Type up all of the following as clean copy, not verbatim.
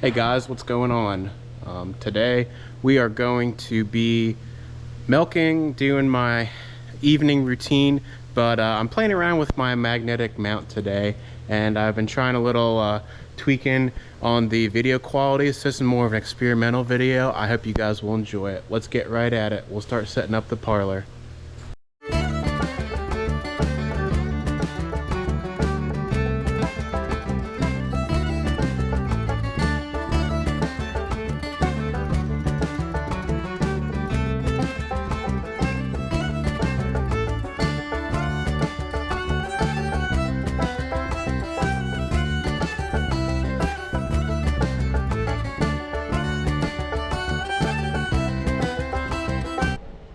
Hey guys, what's going on? Today we are going to be milking, doing my evening routine, but I'm playing around with my magnetic mount today, and I've been trying a little tweaking on the video quality. So this is more of an experimental video. I hope you guys will enjoy it. Let's get right at it. We'll start setting up the parlor.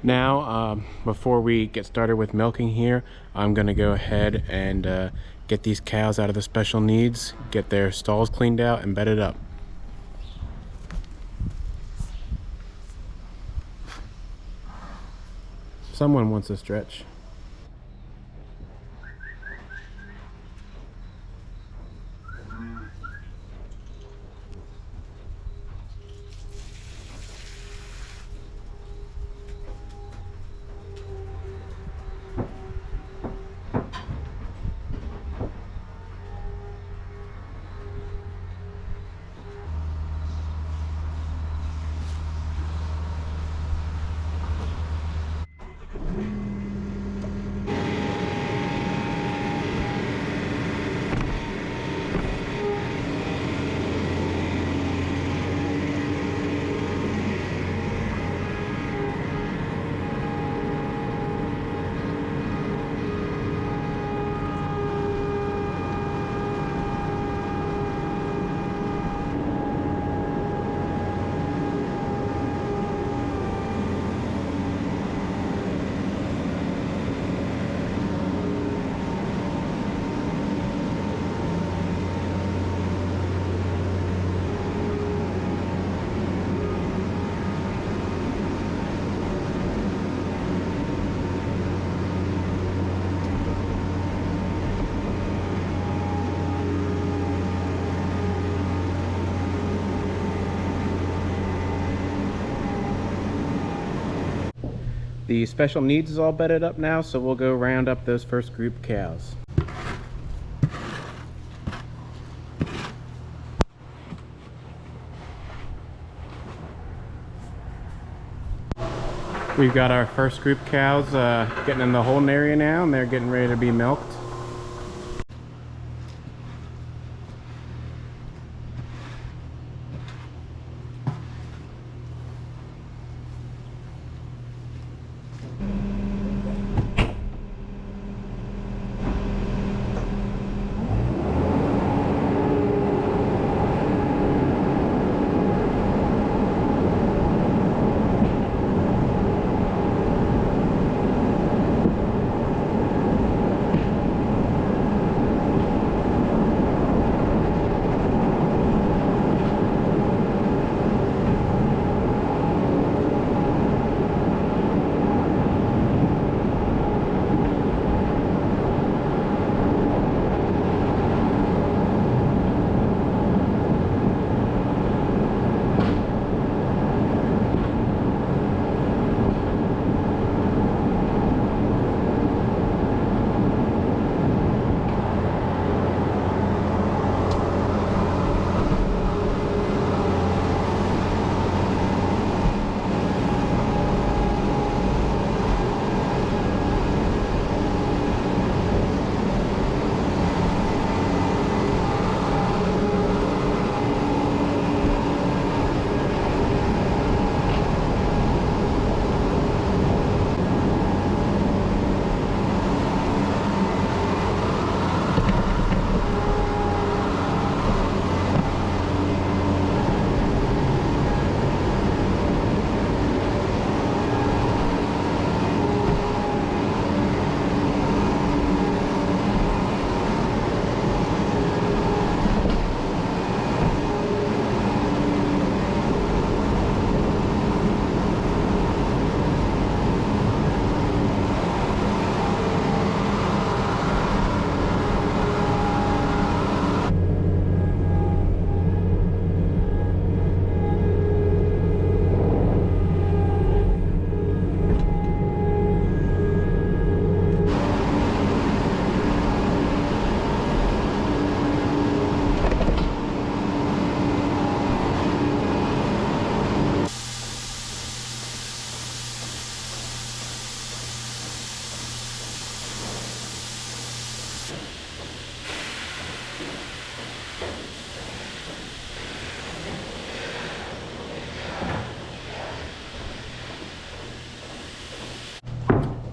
Now, before we get started with milking here, I'm gonna go ahead and get these cows out of the special needs, get their stalls cleaned out and bedded up. Someone wants a stretch. The special needs is all bedded up now, so we'll go round up those first group of cows. We've got our first group of cows getting in the holding area now, and they're getting ready to be milked.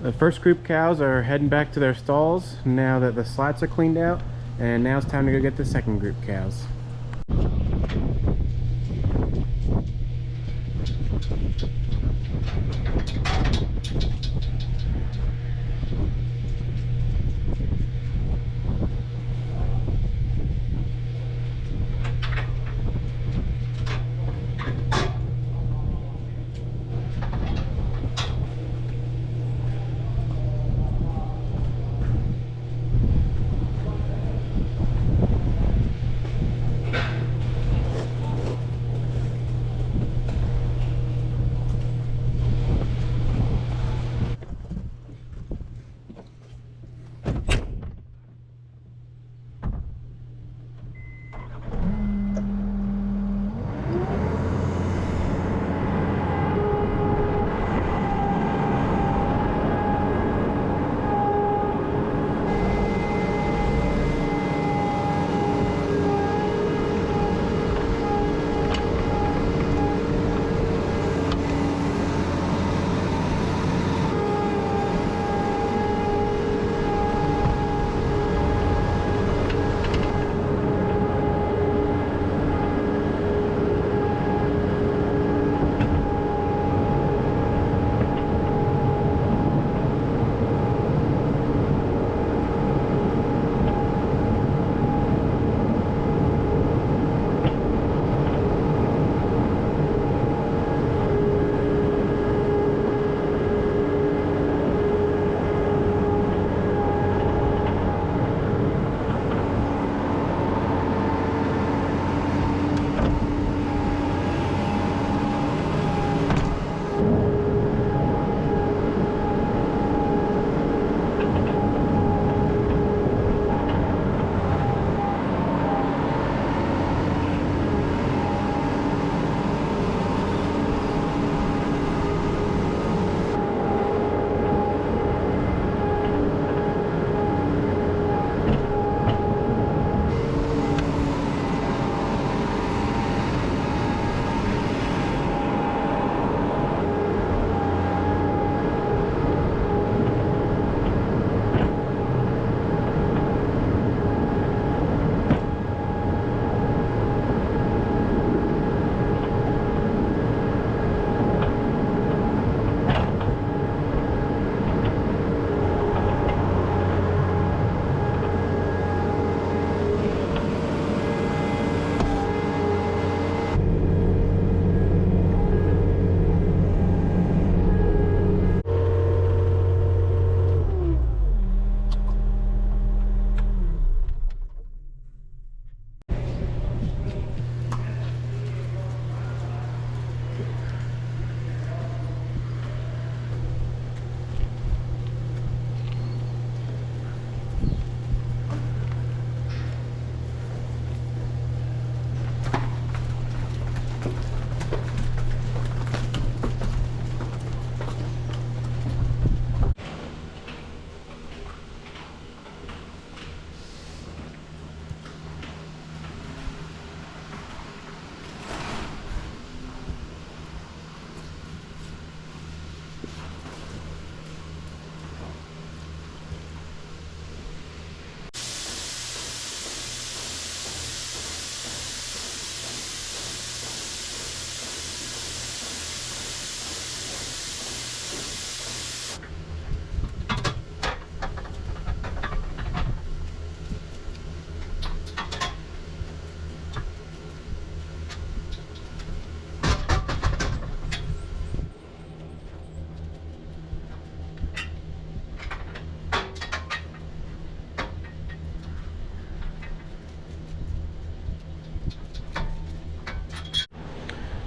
The first group cows are heading back to their stalls now that the slats are cleaned out, and now it's time to go get the second group cows.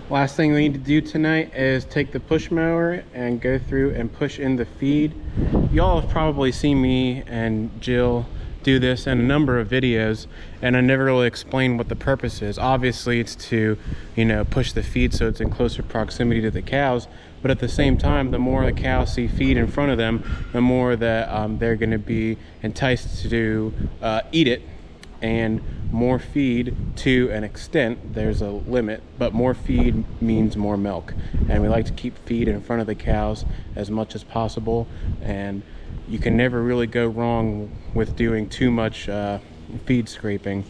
Last thing we need to do tonight is take the push mower and go through and push in the feed. Y'all have probably seen me and Jill do this in a number of videos, and I never really explained what the purpose is. Obviously it's to, you know, push the feed so it's in closer proximity to the cows, but at the same time, the more the cows see feed in front of them, the more that they're going to be enticed to eat it. and more feed to an extent. There's a limit, but more feed means more milk, and we like to keep feed in front of the cows as much as possible, and you can never really go wrong with doing too much feed scraping.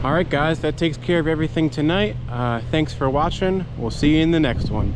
Alright guys, that takes care of everything tonight. Thanks for watching. We'll see you in the next one.